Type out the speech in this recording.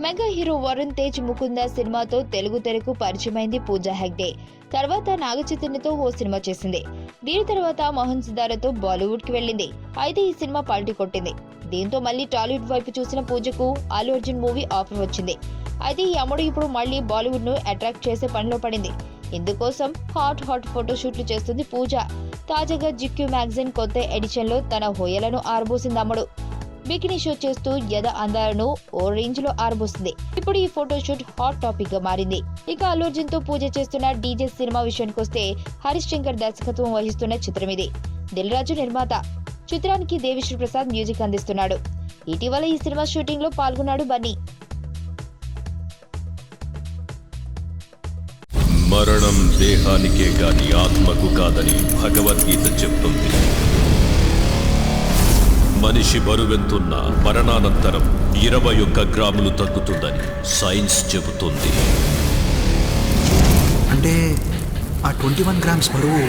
Mega hero Varun Tej Mukunda సినిమాతో తెలుగు తెరకు పరిచయమైంది పూజా హెగ్డే. తర్వాత నాగచైతన్యతో ఓ cinema చేసింది. దీని తర్వాత మోహన్ సితారతో బాలీవుడ్ కి వెళ్ళింది. అయితే ఈ సినిమా పల్టీ కొట్టింది. దీంతో మళ్లీ టాలీవుడ్ వైపు చూసిన పూజకు అల్లు అర్జున్ మూవీ ఆఫర్ వచ్చింది. అయితే ఈ అమ్మడు ఇప్పుడు మళ్లీ బాలీవుడ్ ను అట్రాక్ట్ చేసే పనిలో పడింది. ఇందుకోసం హాట్ ఫోటోషూట్లు చేస్తుంది పూజ. తాజాగా జిక్యూ మ్యాగజైన్ కొత్త ఎడిషన్ లో తన హొయలను ఆరబోసింది అమ్మడు. బికినీ షో చేస్తూ యద అందాలను ఓ రేంజ్ లో ఆరబోస్తుంది. ఇప్పుడు ఈ ఫోటోషూట్ హాట్ టాపిక్ గా మారింది. ఇక అల్లు అర్జున్ తో పూజ చేస్తున్న డీజే సినిమా విషయానికి వస్తే హరీష్ శంకర్ దర్శకత్వం వహిస్తున్న చిత్రం ఇది. దిల్ రాజు నిర్మాత. చిత్రానికి దేవిశ్రీ ప్రసాద్ మ్యూజిక్ అందిస్తున్నాడు. ఇటీవల ఈ సినిమా షూటింగ్ లో పాల్గొన్నాడు బన్నీ. మరణం దేహానికే గాని ఆత్మకు కాదని భగవద్గీత చెప్తుంది. మనిషి బరువెంతున్నా మరణానంతరం 21 గ్రాములు తగ్గుతుందని సైన్స్ చెబుతుంది. అంటే ఆ 21 గ్రామ్స్ బరువు